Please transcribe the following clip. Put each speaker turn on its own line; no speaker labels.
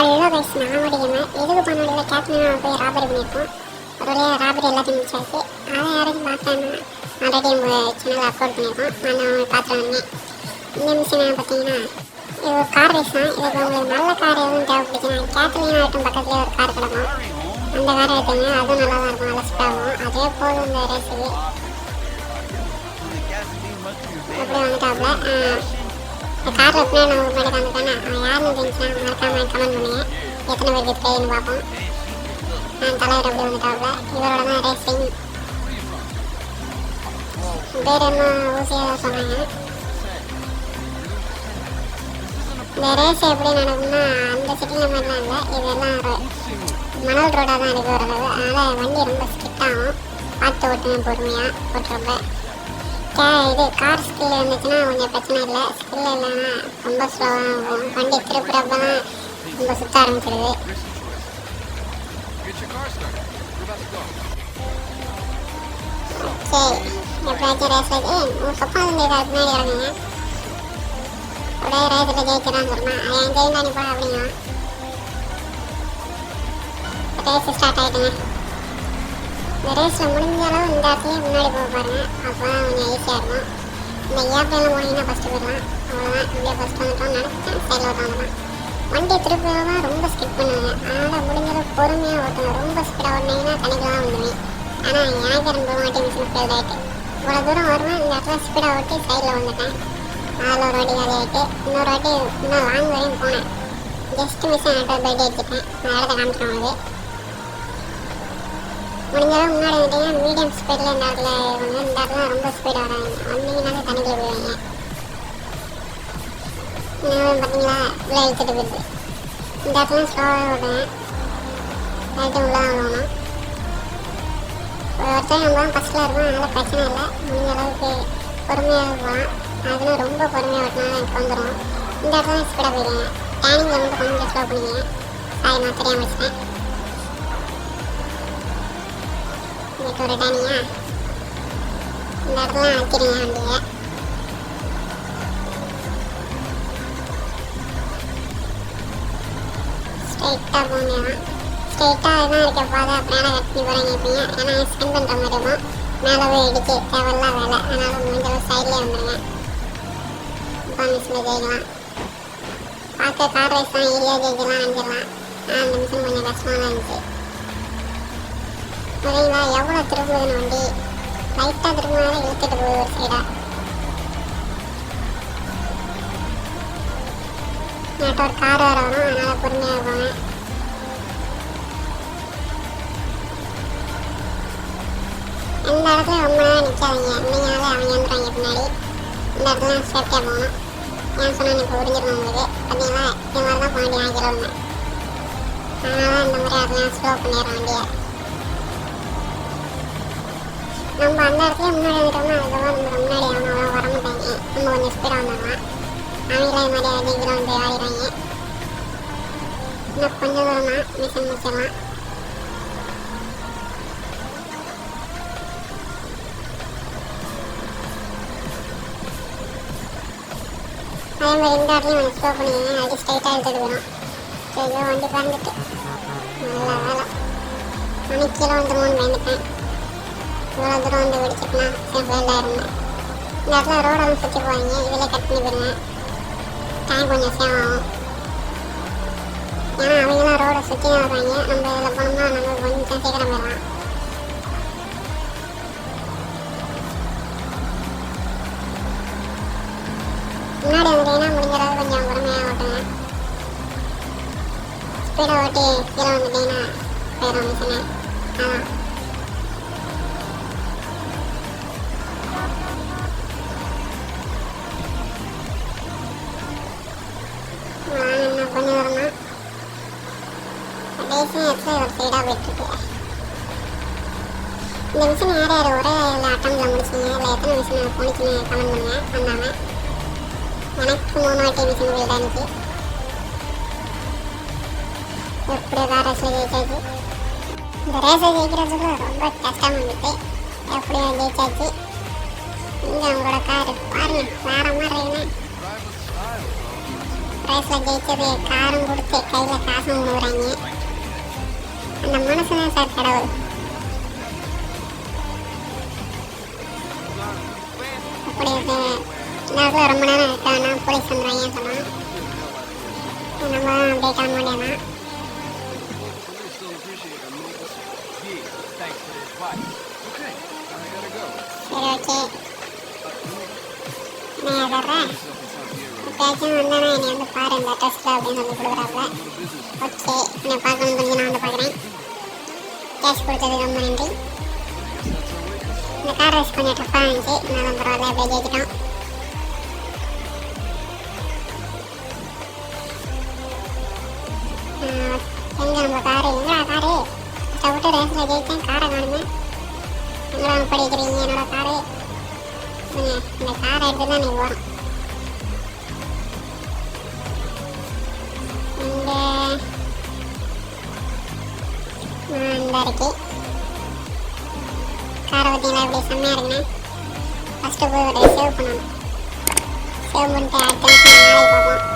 Hello guys, நான் முடியுமே எதுக்கு பண்ண கேப்டன் போய் ராபரி பண்ணியிருக்கோம். ஒரு வழியாக ராபரி எல்லாத்தையும் முடிச்சாச்சு. அதை யாரையும் பார்த்தேன்னா ஆல்ரெடி உங்கள் சேனலில் அப்லோட் பண்ணியிருக்கோம். நான் பார்த்துருவாங்க. இந்த மிஷினை பார்த்தீங்கன்னா இது ஒரு கார் ரேஸ் தான். இதுக்கு உங்களுக்கு நல்ல கார் எதுவும் தேவைப்படுச்சுன்னா கேத்லின் ஆகட்டும் பக்கத்துலேயே ஒரு கார் கிடக்கும். அந்த காரை எடுத்தீங்க, அதுவும் நல்லா தான் இருக்கும், நல்லா ஸ்பீடாகும். அதே போதும் இந்த ரேஸுக்கு. அப்படி வந்துட்டாப்புல காரில் எப்படியே நம்ம முன்னாடி வந்துட்டானே அவன் யாருன்னு தெரிஞ்சுன்னா மறக்காமல் கமெண்ட் பண்ணுங்க. எத்தனை பேருக்கு தெரியுன்னு பார்ப்போம். தலைவர் அப்படி வந்துட்டாப்புல. இவரோட தான் ரேசிங். பேர் என்ன ஊசியாக சொன்னாங்க. இந்த ரேஸ் எப்படி நடக்கும்னா அந்த சிட்டியில் மாதிரிலாம் இல்லை. இதெல்லாம் மணல் ரோடாக தான் இருக்குது ஓரளவு. அதனால் வண்டி ரொம்ப ஸ்ட்ரிக்டாகும். பார்த்து ஓட்டுவேன் பொறுமையாக ஓட்டுறப்ப. இது கார் ஸ்கில் இருந்துச்சுன்னா கொஞ்சம் பிரச்சனை இல்லை. ஸ்கில் இல்லைன்னா ரொம்ப ஸ்லோவாக இருக்கும். வண்டி திருப்புறப்ப தான் ரொம்ப சுற்ற ஆரம்பிச்சிடுது. சரி, எப்படியாச்சும் ரேஸ் வச்சு சொப்பாந்து அதுக்கு முன்னாடி இறங்குங்க. அப்படியே ரேஸில் ஜெயிக்கிறான்னு சொன்னான். அவன் ஜெயிந்தா நீ போட அப்படிங்கிறான். ரேஸ் ஸ்டார்ட் ஆகிட்டுங்க. இந்த ரேஸில் முடிஞ்ச அளவு இந்த இடத்துலேயே முன்னாடி போக பாருங்க. அப்போ தான் கொஞ்சம் ஈஸியாக இருக்கும். இந்த ஏப்ரலில் போனீங்கன்னா ஃபஸ்ட்டு போயிடலாம். அவ்வளோதான், இப்படியே ஃபஸ்ட்டு வந்துட்டோம் நினச்சேன். சைடில் வந்துடலாம். வண்டி திருப்பி தான் ரொம்ப ஸ்கிப் பண்ணுவாங்க. அதனால் முடிஞ்ச அளவு பொறுமையாக ஓட்டணும். ரொம்ப ஸ்பீடாக ஓட்டினீங்கன்னா தனிக்கு தான் வந்துடுவேன். ஆனால் எனக்கு 2 வாட்டி மிஷின் ஃபெயில் ஆகிட்டு இவ்வளோ தூரம் வருவேன். இந்த இடத்துல ஸ்பீடாக ஓட்டி சைடில் வந்துட்டேன். அதில் ஒரு வாட்டி காலி ஆகிட்டு இன்னொரு வாட்டி இன்னும் லாங் வரையும் போனேன். ஜஸ்ட் மிஷின் ஆட்டோ பைட் அடிச்சுட்டேன். நான் இடத்த காமிச்சிட்டேன். உங்களுக்கு முடிஞ்சளவு முன்னாடி வந்துட்டீங்கன்னா மீடியம் ஸ்பீடில் இந்த இடத்துல வந்து இந்த இடத்துல ரொம்ப ஸ்பீடாக வராங்க. வந்தீங்கன்னாலே தண்ணிக்குள்ளே போயிடுவாங்க. பார்த்தீங்களா உள்ளே இழுத்துட்டு போயிடுது. இந்த இடத்துல ஸ்லோவாக ஓடுவேன். ரைட்டு உள்ளே தான் விடணும். ஒரு வருஷம் நம்ம தான் ஃபஸ்ட்டில் இருக்கும். அதனால் பிரச்சனை இல்லை. முடிஞ்ச அளவுக்கு பொறுமையாக போகலாம். அதுவும் ரொம்ப பொறுமையாக ஓட்டினாலும் எனக்கு வந்துடும். இந்த இடத்துல ஸ்பீடாக போயிடுவேன். டேனிங்கில் வந்து கொஞ்சம் ஸ்லோ பண்ணிடுவேன். சாரி, நான் தெரியாமல் வச்சுட்டேன். இன்னைக்கு ஒரு டேனியா இந்த இடத்துல அடிச்சிடுங்க வண்டியை. ஸ்ட்ரைட்டாக போங்க. ஸ்ட்ரைட்டாக தான் இருக்க பாதை. அப்படியே கட்டி போகிறீங்க இப்போங்க. ஏன்னா ஸ்பெண்ட் பண்ணுற மாதிரி இருக்கும். மேலே போய் இடிச்சு தேவையில்லாம் வேலை. அதனால் முடிஞ்சளவு சைட்லேயே வந்துடுங்க. இப்போ மிஷினில் ஜெயிக்கலாம். பார்க்க கார் ரேஸ் தான், ஈஸியாக ஜெயிக்கலாம், அஞ்சிடலாம். அந்த மிஷின் கொஞ்சம் கஷ்டமாக தான் இருந்துச்சு. சரிங்களா, எவ்வளோ திரும்புதுன்னு வண்டி லைட்டாக திரும்பினாலும் இழுத்துட்டு போகுது ஒரு சைடாக. நேற்று ஒரு கார் வேறு வரும். அதனால் பொறுமையாக போவேன். இந்த இடத்துல ரொம்ப நேரம் நிற்காதீங்க. இல்லைங்கனாலே அவங்க வந்துடுவாங்க பின்னாடி. இந்த இடத்துல சேஃப்டியாக போகணும். ஏன் சொன்னால் இப்போ புரிஞ்சிருக்கோம் உங்களுக்கு. பார்த்தீங்களா, இது மாதிரி தான் போக வேண்டிய ஆகிடுவாங்க. அதனால இந்த மாதிரி அதெல்லாம் ஸ்லோ பண்ணிடுறோம் வண்டியை. நம்ம அந்த இடத்துல முன்னாடி வந்துட்டோம்னா அதுக்கப்புறம் நம்ம முன்னாடி அவனும் வர மாட்டாங்க. நம்ம கொஞ்சம் ஸ்பீடாக வந்துடலாம். அவங்களே இது மாதிரி அதிகம் வந்து ஆடிடுவாங்க. இன்னும் கொஞ்சம் தூரம் தான் மிஷின் முடிச்சிடலாம். அதே மாதிரி இந்த இடத்துலையும் கொஞ்சம் ஸ்லோ பண்ணிடுங்க. அது ஸ்ட்ரைட்டாக எடுத்துகிட்டு போயிடும். சரி, வண்டி பறந்துட்டு நல்லா வேலை. ஆனால் கீழே வந்துடுமோன்னு பயந்துட்டேன். இவ்வளோ தூரம் வந்து வெடிச்சிட்டுனா சரி ஃபெயிலாக இருந்தேன். இந்த இடத்துல ரோடெல்லாம் சுற்றி போவாங்க. இதில் கட் பண்ணி போயிடுவேன். டைம் கொஞ்சம் சேவ் ஆகும். ஏன்னா அவங்களாம் ரோடை சுற்றி தான் வருவாங்க. நம்ம இதில் போனோம்னா நம்ம கொஞ்சம் சீக்கிரம் போயிடலாம். முன்னாடி வந்துட்டீங்கன்னா முடிஞ்ச அளவு கொஞ்சம் பொறுமையாக ஓட்டுவேன். ஸ்பீடாக ஓட்டி கீழே வந்துட்டீங்கன்னா போயிடும் மிஷினு. அதான் கொஞ்சம் தூரம் தான். கடைசியாக எடுத்து ஒரு சைடாக போயிட்டுருக்கு. இந்த மிஷின் யார் யார் ஒரே அட்டம்ல முடிச்சிங்க, இல்லை எத்தனை மிஷின் போனிச்சுன்னு கமெண்ட் பண்ணுங்கள். வந்தாமல் எனக்கு 3 வாட்டி மிஷின் வீடாக இருந்துச்சு. எப்படி தான் ரேஸில் ஜெயிச்சாச்சு. இந்த ரேஸை ஜெயிக்கிறதுக்கு ரொம்ப கஷ்டமாக இருந்துச்சு. எப்படியோ ஜெயிச்சாச்சு. இங்கே அவங்களோட கார் பாருங்கள், வேறு மாதிரி இருக்குண்ணே. ரேஸில் ஜெயிச்சது காரும் கொடுத்து கையில் காசும் கொடுக்குறாங்க. அந்த மனசு தான் சார் கடவுள். அப்படி எல்லாருக்கும் ரொம்ப நேரம் இருக்காங்கன்னா போலீஸ் வந்துடுவாங்க சொன்னான். நம்ம அப்படியே கிளம்ப வேண்டியதான். சரி ஓகே நான் வர்றேன். எப்பயாச்சும் வந்தானா என்னை வந்து பாரு இந்த அட்ரஸில் அப்படின்னு சொல்லி கொடுக்குறாப்புல. ஓகே என்னை பார்க்கணும்னு சொல்லி நான் வந்து பார்க்குறேன். கேஷ் கொடுத்தது ரொம்ப நன்றி. இந்த கார் ரேஸ் கொஞ்சம் டஃப்பாக இருந்துச்சு, இருந்தாலும் பரவாயில்ல அப்படியே ஜெயிச்சிட்டோம். எங்கே நம்ம காரு எங்கடா காரு விட்டு ரேஸில் ஜெயித்தேன், காரை காணுமே. எங்கடா படிக்கிறீங்க என்னோட காரு? இந்த காரை எடுத்து தான் நீ போகிறோம். இந்த இருக்கு காரை பார்த்தீங்களா எப்படி செம்மையாக இருக்குண்ணே. ஃபஸ்ட்டு போய் ஒரு சேவ் பண்ணணும். சேவ் பண்ணிட்டு அடுத்த நிமிஷம் நாளைக்கு பார்ப்போம்.